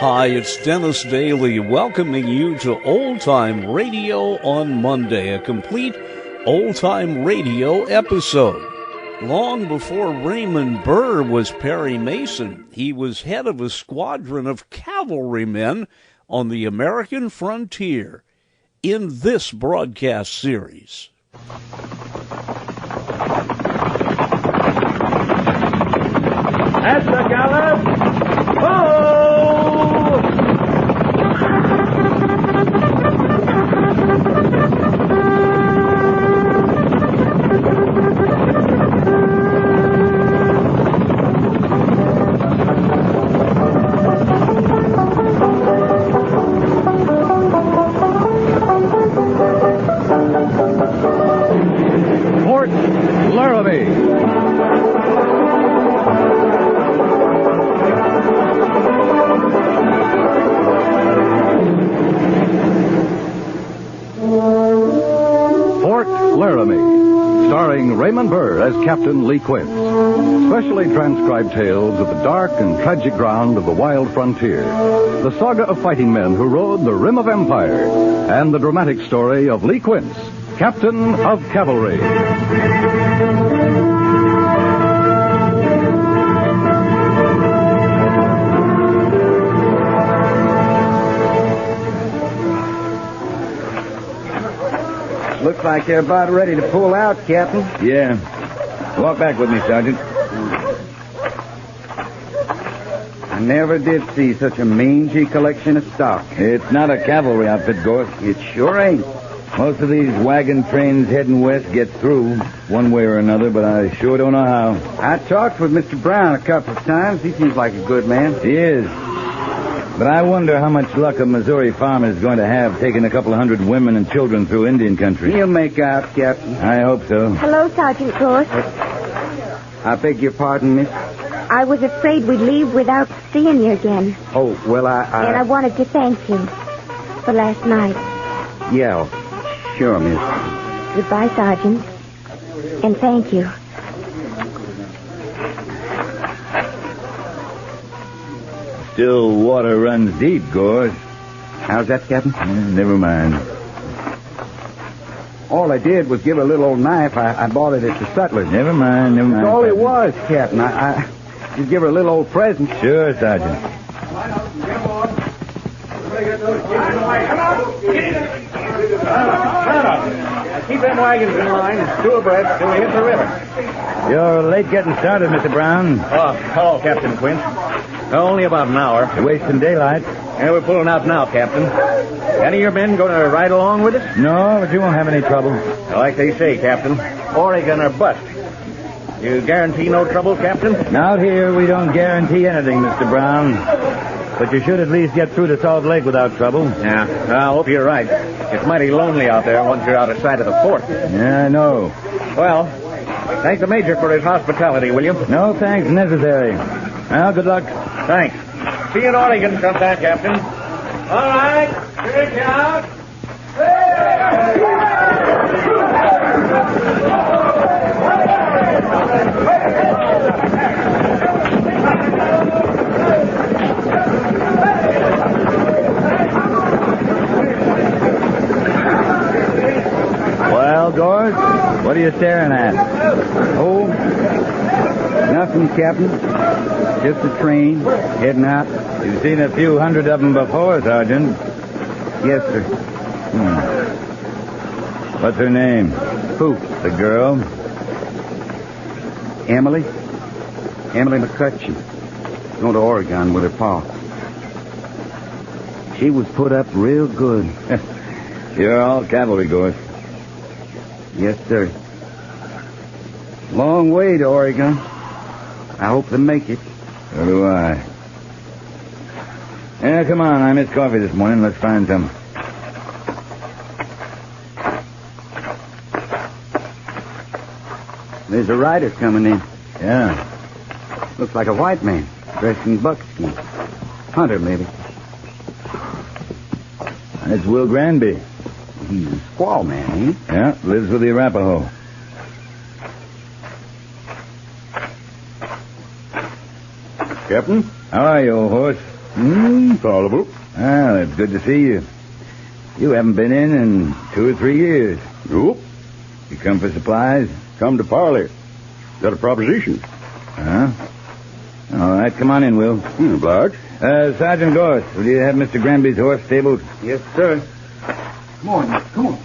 Hi, it's Dennis Daly welcoming you to Old Time Radio on Monday, a complete Old Time Radio episode. Long before Raymond Burr was Perry Mason, he was head of a squadron of cavalrymen on the American frontier in this broadcast series. At the gallop! Oh! Fort Laramie. Laramie, starring Raymond Burr as Captain Lee Quince. Specially transcribed tales of the dark and tragic ground of the wild frontier. The saga of fighting men who rode the rim of empire. And the dramatic story of Lee Quince, Captain of Cavalry. Looks like they're about ready to pull out, Captain. Yeah. Walk back with me, Sergeant. I never did see such a mangy collection of stock. It's not a cavalry outfit, Gorse. It sure ain't. Most of these wagon trains heading west get through one way or another, but I sure don't know how. I talked with Mr. Brown a couple of times. He seems like a good man. He is. But I wonder how much luck a Missouri farmer is going to have taking a couple of hundred women and children through Indian country. He'll make out, Captain. I hope so. Hello, Sergeant Gorse. I beg your pardon, miss? I was afraid we'd leave without seeing you again. Oh, well, And I wanted to thank you for last night. Yeah, sure, miss. Goodbye, Sergeant. And thank you. Still water runs deep, Gorse. How's that, Captain? Never mind. All I did was give her a little old knife. I bought it at the sutler's. Never mind. That's all it was, Captain. I just give her a little old present. Sure, Sergeant. Keep them wagons in line, two abreast, till we hit the river. You're late getting started, Mr. Brown. Oh, hello, Captain Quince. Only about an hour. You're wasting daylight. And we're pulling out now, Captain. Any of your men going to ride along with us? No, but you won't have any trouble. Like they say, Captain, Oregon or bust. You guarantee no trouble, Captain? Out here, we don't guarantee anything, Mr. Brown. But you should at least get through to Salt Lake without trouble. Yeah, I hope you're right. It's mighty lonely out there once you're out of sight of the fort. Yeah, I know. Well, thank the Major for his hospitality, will you? No thanks necessary. Well, good luck. Thanks. See you in Oregon sometime, Captain. All right. Here you out. Well, Gorse, what are you staring at? Oh, nothing, Captain. Just a train heading out. You've seen a few hundred of them before, Sergeant. Yes, sir. What's her name? Who? The girl? Emily? Emily McCutcheon. Going to Oregon with her pa. She was put up real good. You're all cavalry, Gorse. Yes, sir. Long way to Oregon. I hope they make it. So do I. Yeah, come on. I missed coffee this morning. Let's find some. There's a rider coming in. Yeah. Looks like a white man, dressed in buckskin. Hunter, maybe. It's Will Granby. He's a squaw man, ain't he? Yeah, lives with the Arapaho. Captain? How are you, old horse? Tolerable. Well, it's good to see you. You haven't been in 2 or 3 years. Nope. You come for supplies? Come to parley. Got a proposition. Huh? All right, come on in, Will. Obliged. Sergeant Gorse, will you have Mr. Granby's horse stabled? Yes, sir. Come on.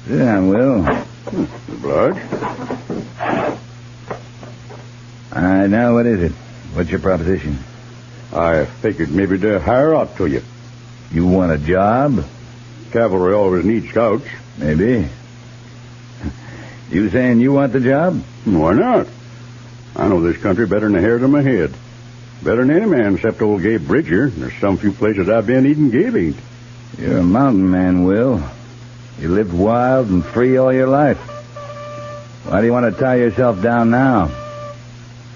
Sit down, Will. Obliged. All right, now what is it? What's your proposition? I figured maybe to hire out to you. You want a job? Cavalry always needs scouts. Maybe. You saying you want the job? Why not? I know this country better than the hairs on my head. Better than any man except old Gabe Bridger. There's some few places I've been even Gabe ain't. You're a mountain man, Will. You lived wild and free all your life. Why do you want to tie yourself down now?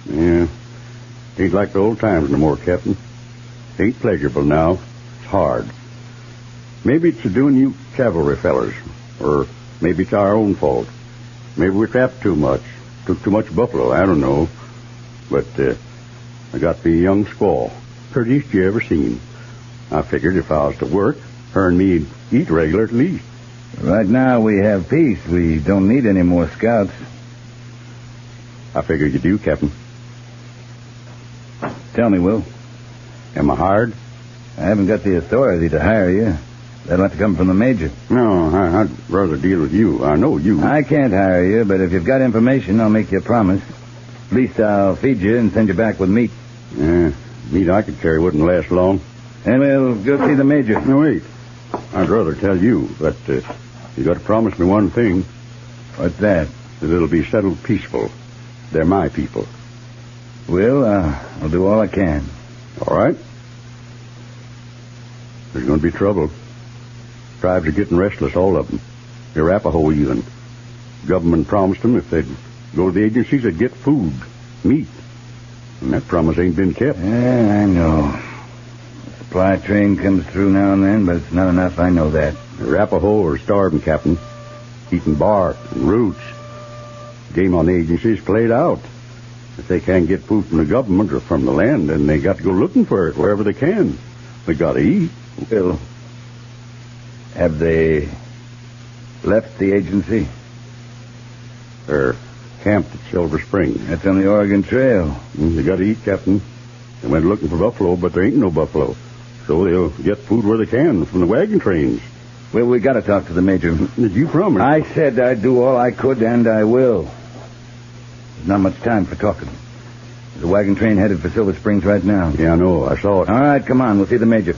Yeah. Ain't like the old times no more, Captain. Ain't pleasurable now. It's hard. Maybe it's to doing you cavalry fellers. Or maybe it's our own fault. Maybe we trapped too much. Took too much buffalo. I don't know. But I got me a young squaw. Prettiest you ever seen. I figured if I was to work, her and me'd eat regular at least. Right now we have peace. We don't need any more scouts. I figure you do, Captain. Tell me, Will. Am I hired? I haven't got the authority to hire you. That'll have to come from the major. No, I'd rather deal with you. I know you. I can't hire you, but if you've got information, I'll make you a promise. At least I'll feed you and send you back with meat. Yeah, meat I could carry wouldn't last long. And we'll go see the major. No, wait. I'd rather tell you, but you got to promise me one thing. What's that? That it'll be settled peaceful. They're my people. Will, I'll do all I can. All right? There's going to be trouble. Tribes are getting restless, all of them. The Arapaho even. Government promised them if they'd go to the agencies, they'd get food, meat. And that promise ain't been kept. Yeah, I know. The supply train comes through now and then, but it's not enough. I know that. The Arapaho are starving, Captain. Eating bark and roots. Game on the agencies played out. If they can't get food from the government or from the land, then they got to go looking for it wherever they can. They got to eat. Will, have they left the agency? They're camped at Silver Spring. That's on the Oregon Trail. They got to eat, Captain. They went looking for buffalo, but there ain't no buffalo. So they'll get food where they can from the wagon trains. Well, we got to talk to the major. Did you promise? I said I'd do all I could, and I will. There's not much time for talking. There's a wagon train headed for Silver Springs right now. Yeah, I know. I saw it. All right, come on. We'll see the major.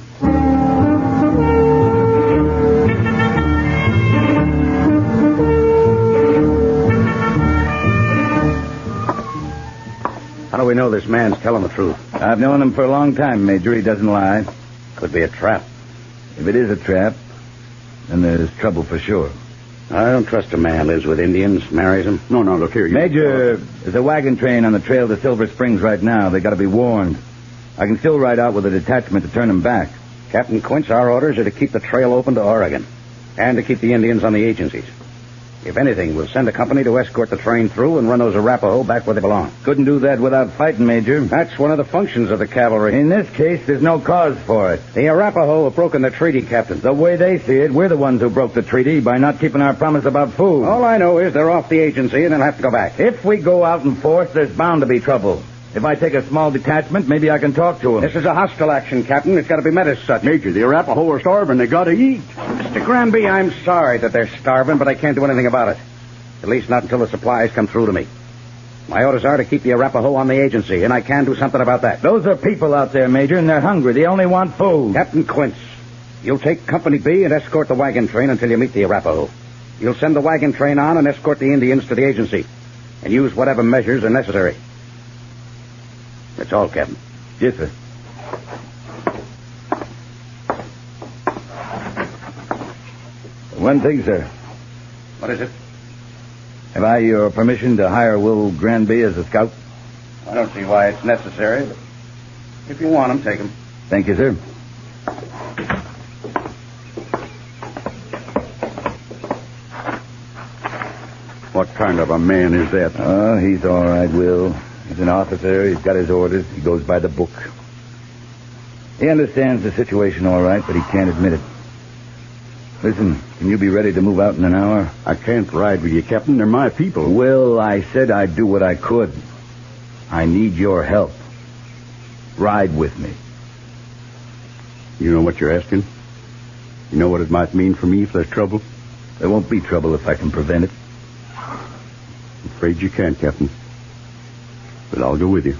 How do we know this man's telling the truth? I've known him for a long time, Major. He doesn't lie. Could be a trap. If it is a trap, then there's trouble for sure. I don't trust a man lives with Indians, marries them. No, look here. Major, there's a wagon train on the trail to Silver Springs right now. They got to be warned. I can still ride out with a detachment to turn them back. Captain Quince, our orders are to keep the trail open to Oregon and to keep the Indians on the agencies. If anything, we'll send a company to escort the train through and run those Arapaho back where they belong. Couldn't do that without fighting, Major. That's one of the functions of the cavalry. In this case, there's no cause for it. The Arapaho have broken the treaty, Captain. The way they see it, we're the ones who broke the treaty by not keeping our promise about food. All I know is they're off the agency and they'll have to go back. If we go out in force, there's bound to be trouble. If I take a small detachment, maybe I can talk to them. This is a hostile action, Captain. It's got to be met as such. Major, the Arapaho are starving. They got to eat. Mr. Granby, I'm sorry that they're starving, but I can't do anything about it. At least not until the supplies come through to me. My orders are to keep the Arapaho on the agency, and I can do something about that. Those are people out there, Major, and they're hungry. They only want food. Captain Quince, you'll take Company B and escort the wagon train until you meet the Arapaho. You'll send the wagon train on and escort the Indians to the agency, and use whatever measures are necessary. That's all, Captain. Yes, sir. One thing, sir. What is it? Have I your permission to hire Will Granby as a scout? I don't see why it's necessary, but if you want him, take him. Thank you, sir. What kind of a man is that? Oh, he's all right, Will. He's an officer. He's got his orders. He goes by the book. He understands the situation all right, but he can't admit it. Listen, can you be ready to move out in an hour? I can't ride with you, Captain. They're my people. Will, I said I'd do what I could. I need your help. Ride with me. You know what you're asking? You know what it might mean for me if there's trouble? There won't be trouble if I can prevent it. I'm afraid you can't, Captain. But I'll go with you.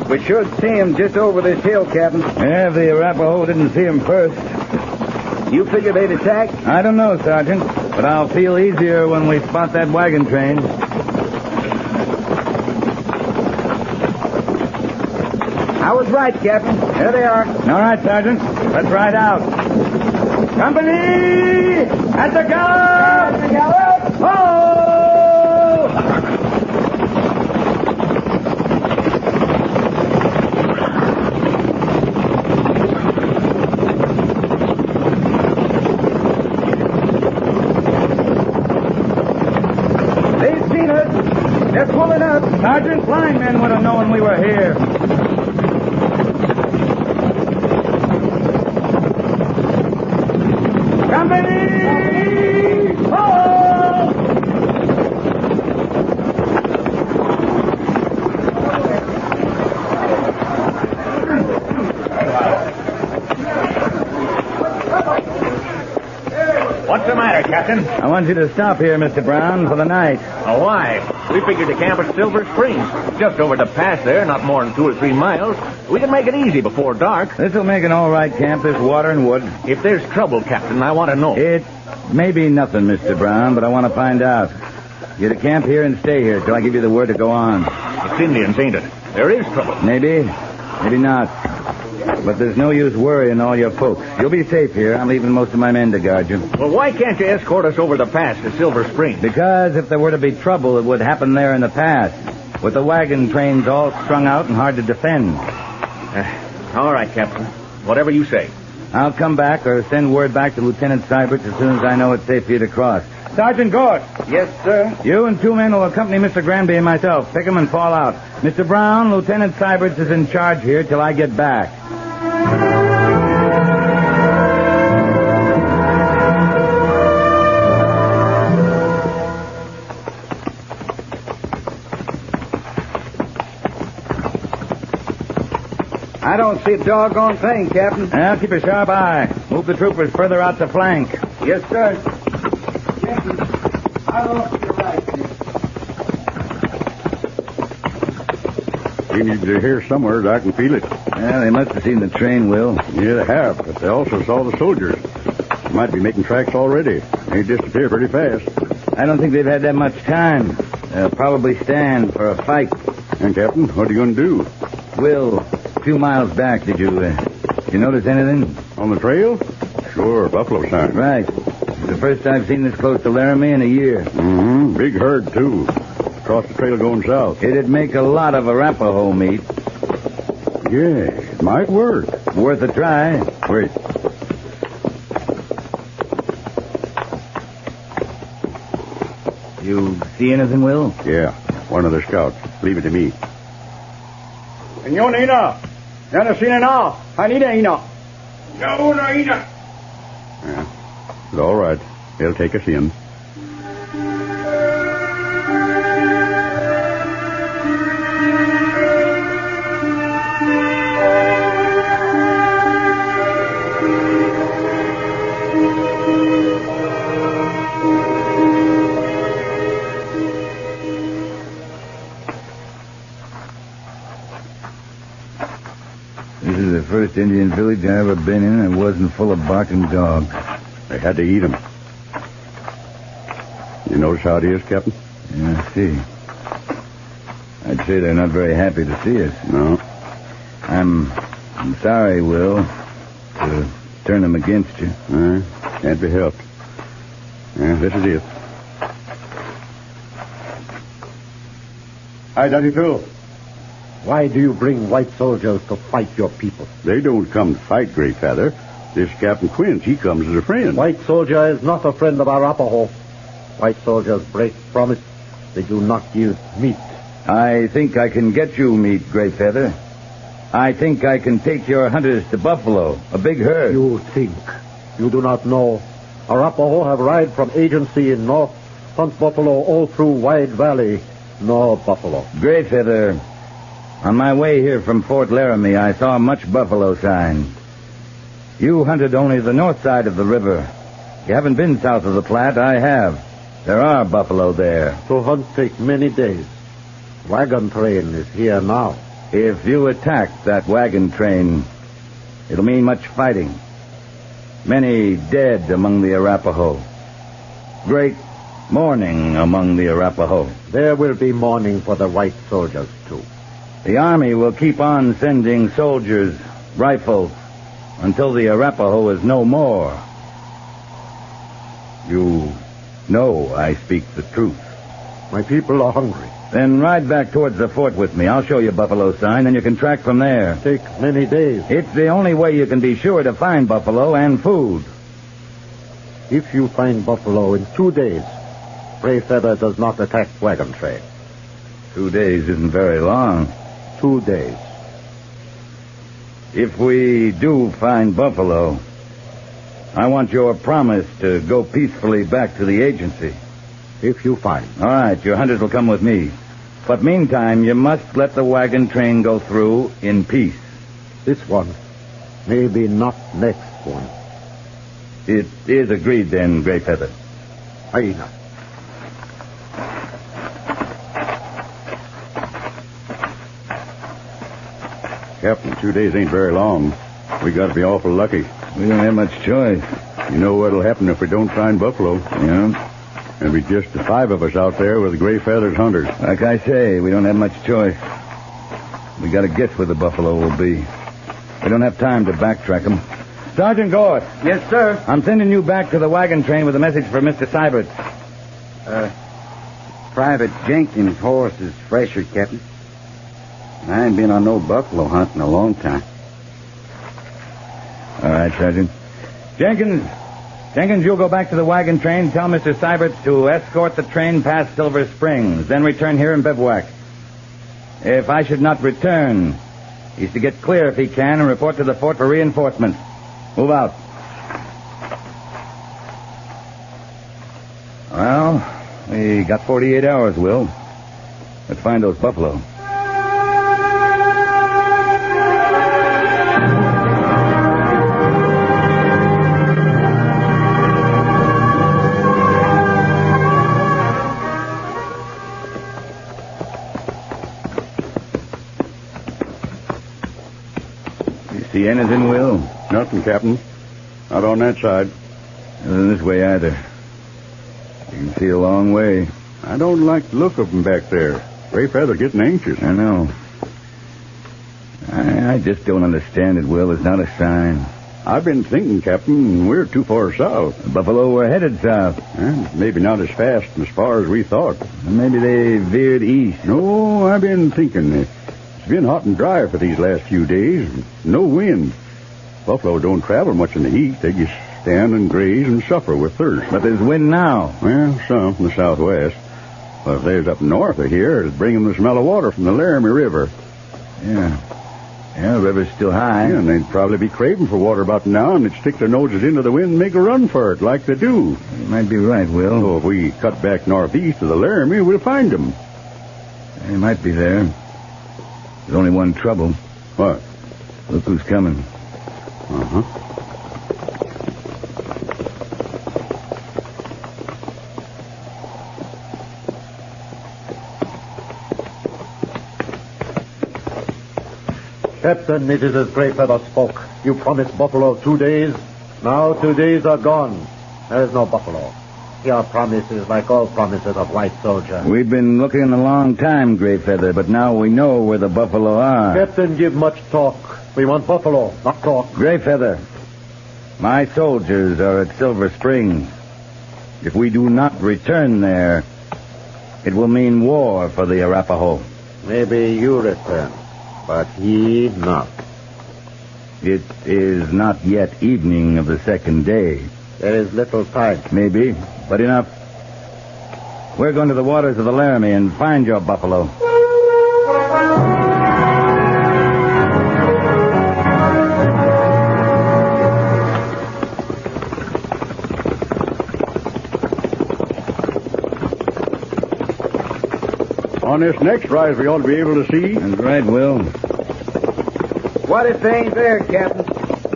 We should see him just over this hill, Captain. Yeah, if the Arapaho didn't see him first. You figure they'd attack? I don't know, Sergeant. But I'll feel easier when we spot that wagon train. I was right, Captain. There they are. All right, Sergeant. Let's ride out. Company! At the gallop! At the gallop! Ho! They're pulling up. Sergeant, blind men would have known we were here. Company! Ho! What's the matter, Captain? I want you to stop here, Mr. Brown, for the night. Oh, why? We figured to camp at Silver Springs. Just over the pass there, not more than 2 or 3 miles. We can make it easy before dark. This'll make an all right camp. There's water and wood. If there's trouble, Captain, I want to know. It may be nothing, Mr. Brown, but I want to find out. You're to camp here and stay here till I give you the word to go on. It's Indians, ain't it? There is trouble. Maybe. Maybe not. But there's no use worrying all your folks. You'll be safe here. I'm leaving most of my men to guard you. Well, why can't you escort us over the pass to Silver Springs? Because if there were to be trouble, it would happen there in the pass. With the wagon trains all strung out and hard to defend. All right, Captain. Whatever you say. I'll come back or send word back to Lieutenant Seiberts as soon as I know it's safe for you to cross. Sergeant Gort. Yes, sir. You and 2 men will accompany Mr. Granby and myself. Pick 'em and fall out. Mr. Brown, Lieutenant Seiberts is in charge here till I get back. I don't see a doggone thing, Captain. Now, keep a sharp eye. Move the troopers further out to flank. Yes, sir. Captain, I lost your right. You need to hear somewhere. I can feel it. Yeah, they must have seen the train, Will. Yeah, they have, but they also saw the soldiers. They might be making tracks already. They disappear pretty fast. I don't think they've had that much time. They'll probably stand for a fight. And, Captain, what are you going to do? Will, a few miles back, did you notice anything? On the trail? Sure, buffalo sign. Right. It's the first I've seen this close to Laramie in a year. Mm-hmm. Big herd, too. Across the trail going south. It'd make a lot of Arapaho meat. Yeah, it might work. Worth a try. Wait. You see anything, Will? Yeah, one of the scouts. Leave it to me. Señor Nina, ya no seen enough. I need a Nina. Yeah, it's all right. They'll take us in. This is the first Indian village I've ever been in that wasn't full of barking dogs. They had to eat them. You notice how it is, Captain? Yeah, I see. I'd say they're not very happy to see us. No. I'm sorry, Will, to turn them against you. Can't be helped. Yeah, this is it. Hi, Daddy Phil. Why do you bring white soldiers to fight your people? They don't come to fight, Gray Feather. This Captain Quince, he comes as a friend. White soldier is not a friend of Arapaho. White soldiers break promise. They do not give meat. I think I can get you meat, Gray Feather. I think I can take your hunters to Buffalo, a big herd. You think. You do not know. Arapaho have ride from agency in north, hunt buffalo all through Wide Valley. No buffalo. Gray Feather, on my way here from Fort Laramie, I saw much buffalo sign. You hunted only the north side of the river. You haven't been south of the Platte. I have. There are buffalo there. To hunt take many days. Wagon train is here now. If you attack that wagon train, it'll mean much fighting. Many dead among the Arapaho. Great mourning among the Arapaho. There will be mourning for the white soldiers, too. The Army will keep on sending soldiers, rifles, until the Arapaho is no more. You know I speak the truth. My people are hungry. Then ride back towards the fort with me. I'll show you buffalo sign, and you can track from there. Take many days. It's the only way you can be sure to find buffalo and food. If you find buffalo in 2 days, Gray Feather does not attack wagon train. 2 days isn't very long. 2 days. If we do find buffalo, I want your promise to go peacefully back to the agency. If you find. All right, your hunters will come with me. But meantime, you must let the wagon train go through in peace. This one. Maybe not next one. It is agreed then, Gray Feather. Aina. Captain, 2 days ain't very long. We got to be awful lucky. We don't have much choice. You know what'll happen if we don't find buffalo? Yeah? There'll be just the 5 of us out there with the Gray Feathers hunters. Like I say, we don't have much choice. We got to guess where the buffalo will be. We don't have time to backtrack them. Sergeant Gort. Yes, sir. I'm sending you back to the wagon train with a message for Mr. Seibert. Private Jenkins' horse is fresher, Captain. I ain't been on no buffalo hunt in a long time. All right, Sergeant. Jenkins, you'll go back to the wagon train. Tell Mr. Seibert to escort the train past Silver Springs, then return here and bivouac. If I should not return, he's to get clear if he can and report to the fort for reinforcements. Move out. Well, we got 48 hours, Will. Let's find those buffalo. See anything, Will? Nothing, Captain. Not on that side. Nothing this way either. You can see a long way. I don't like the look of them back there. Gray Feather getting anxious. I know. I just don't understand it, Will. It's not a sign. I've been thinking, Captain, we're too far south. The buffalo were headed south. Maybe not as fast and as far as we thought. Maybe they veered east. No, I've been thinking. It's been hot and dry for these last few days. No wind. Buffalo don't travel much in the heat. They just stand and graze and suffer with thirst. But there's wind now. Well, some from the southwest. But if there's up north of here, it'd bring them the smell of water from the Laramie River. Yeah, the river's still high. Yeah, and they'd probably be craving for water about now, and they'd stick their noses into the wind and make a run for it, like they do. You might be right, Will. So if we cut back northeast of the Laramie, we'll find them. They might be there. There's only one trouble. What? Look who's coming. Uh-huh. Captain, it is as Gray Feather spoke. You promised buffalo 2 days. Now 2 days are gone. There is no buffalo. Your promise is like all promises of white soldier. We've been looking a long time, Gray Feather, but now we know where the buffalo are. Captain, give much talk. We want buffalo, not talk. Gray Feather, my soldiers are at Silver Springs. If we do not return there, it will mean war for the Arapaho. Maybe you return, but he not. It is not yet evening of the second day. There is little time. Maybe, but enough. We're going to the waters of the Laramie and find your buffalo. On this next rise, we ought to be able to see. That's right, Will. What if they ain't there, Captain?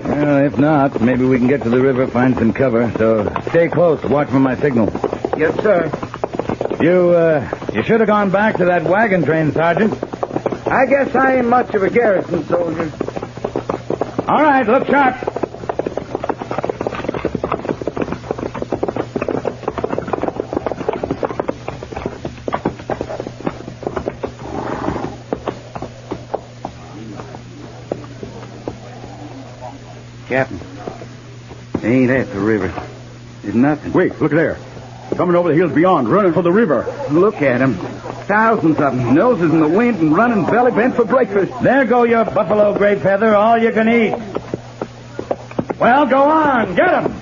Well, if not, maybe we can get to the river, find some cover. So stay close. Watch for my signal. Yes, sir. You should have gone back to that wagon train, Sergeant. I guess I ain't much of a garrison soldier. All right, look sharp. Captain, they ain't at the river. There's nothing. Wait, look there. Coming over the hills beyond, running for the river. Look at 'em. Thousands of 'em, noses in the wind and running belly bent for breakfast. There go your buffalo, Gray Feather, all you can eat. Well, go on, get 'em.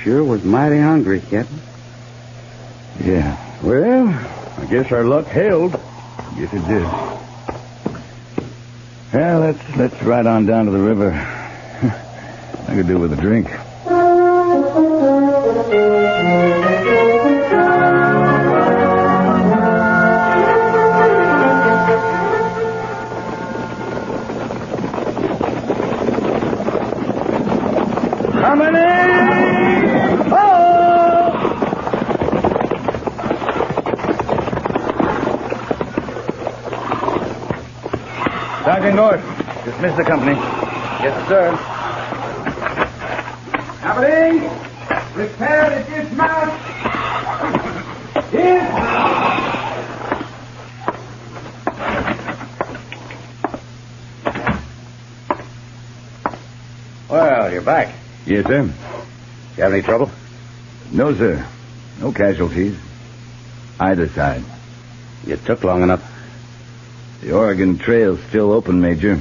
Sure was mighty hungry, Captain. Yeah. Well, I guess our luck held. Yes, it did. Well, let's ride on down to the river. I could do with a drink. Coming in! Oh! Sergeant Gort, dismiss the company. Yes, sir. Company, prepare to dismount. Well, you're back. Yes, sir. You have any trouble? No, sir. No casualties. Either side. You took long enough. The Oregon Trail's still open, Major.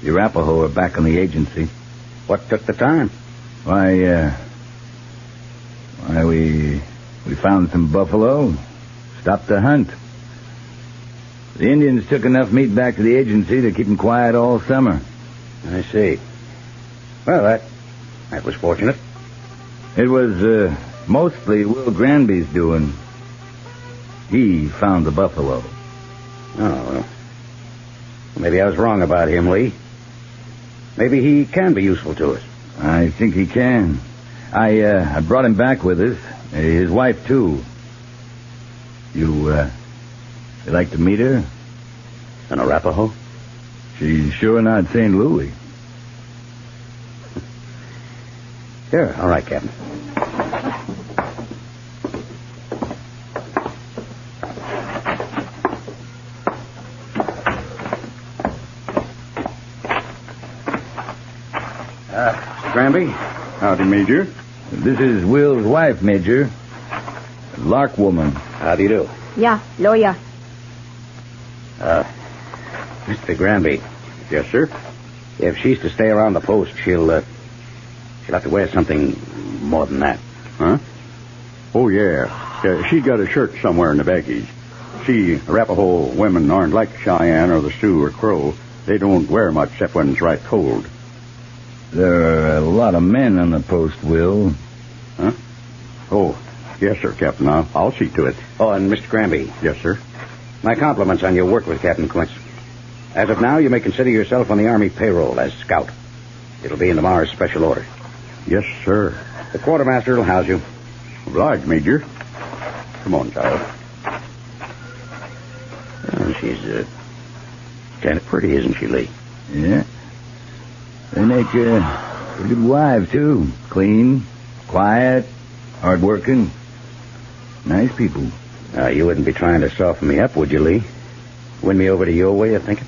The Arapaho are back on the agency. What took the time? Why, we found some buffalo, stopped the hunt. The Indians took enough meat back to the agency to keep them quiet all summer. I see. Well, that was fortunate. It was mostly Will Granby's doing. He found the buffalo. Oh, well. Maybe I was wrong about him, Lee. Maybe he can be useful to us. I think he can. I brought him back with us. His wife, too. You like to meet her? An Arapaho? She's sure not St. Louis. Sure. All right, Captain. Granby? Howdy, Major. This is Will's wife, Major. Lark woman. How do you do? Yeah, lawyer. Mr. Granby. Yes, sir. If she's to stay around the post, she'll have to wear something more than that. Huh? Oh, yeah. She got a shirt somewhere in the baggage. See, Arapaho women aren't like Cheyenne or the Sioux or Crow. They don't wear much except when it's right cold. There are a lot of men on the post, Will. Huh? Oh, yes, sir, Captain. I'll see to it. Oh, and Mr. Granby. Yes, sir. My compliments on your work with Captain Quince. As of now, you may consider yourself on the Army payroll as scout. It'll be in tomorrow's special order. Yes, sir. The quartermaster will house you. Obliged, Major. Come on, child. Well, she's kind of pretty, isn't she, Lee? Yeah. They make a good wife, too. Clean, quiet, hard-working. Nice people. You wouldn't be trying to soften me up, would you, Lee? Win me over to your way of thinking?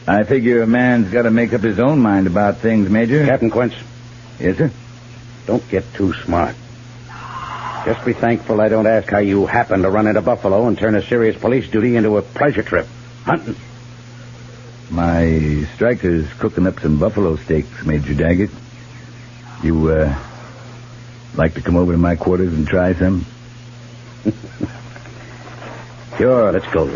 I figure a man's got to make up his own mind about things, Major. Captain Quince. Yes, sir? Don't get too smart. Just be thankful I don't ask how you happen to run into Buffalo and turn a serious police duty into a pleasure trip. Hunting. My striker's cooking up some buffalo steaks, Major Daggett. You, like to come over to my quarters and try some? Sure, let's go.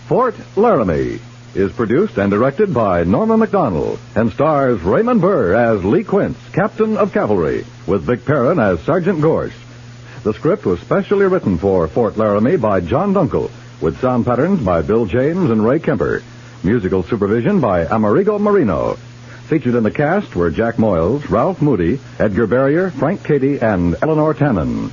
Fort Laramie is produced and directed by Norma MacDonald and stars Raymond Burr as Lee Quince, Captain of Cavalry, with Vic Perrin as Sergeant Gorse. The script was specially written for Fort Laramie by John Dunkel, with sound patterns by Bill James and Ray Kemper. Musical supervision by Amerigo Marino. Featured in the cast were Jack Moyles, Ralph Moody, Edgar Barrier, Frank Cady, and Eleanor Tannen.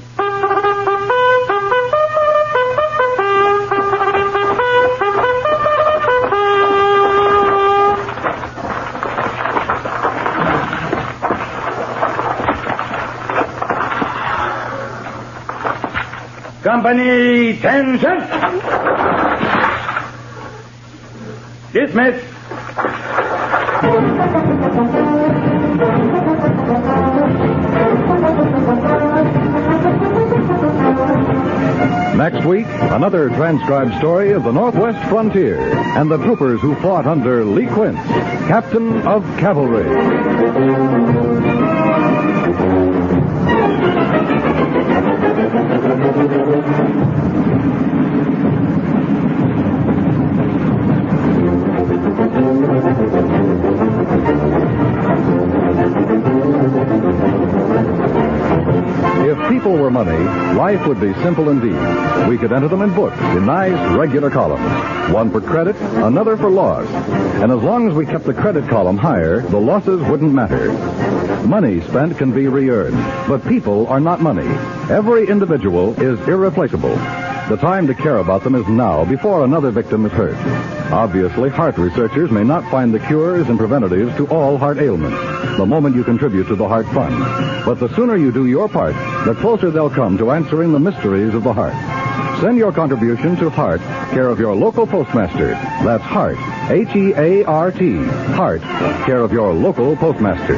Company, attention! Dismiss. Next week, another transcribed story of the Northwest frontier and the troopers who fought under Lee Quince, Captain of Cavalry. If people were money, life would be simple indeed. We could enter them in books in nice, regular columns. One for credit, another for loss. And as long as we kept the credit column higher, the losses wouldn't matter. Money spent can be re-earned, but people are not money. Every individual is irreplaceable. The time to care about them is now, before another victim is hurt. Obviously, heart researchers may not find the cures and preventatives to all heart ailments the moment you contribute to the Heart Fund. But the sooner you do your part, the closer they'll come to answering the mysteries of the heart. Send your contribution to Heart, care of your local postmaster. That's Heart, H-E-A-R-T, Heart, care of your local postmaster.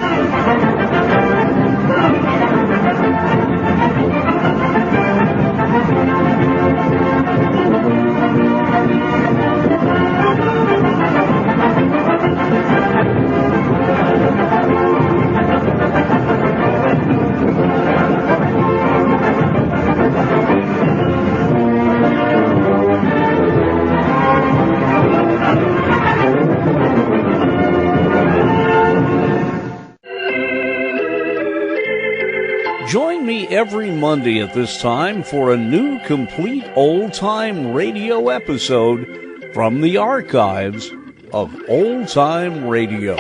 Join me every Monday at this time for a new complete old-time radio episode from the archives of Old Time Radio.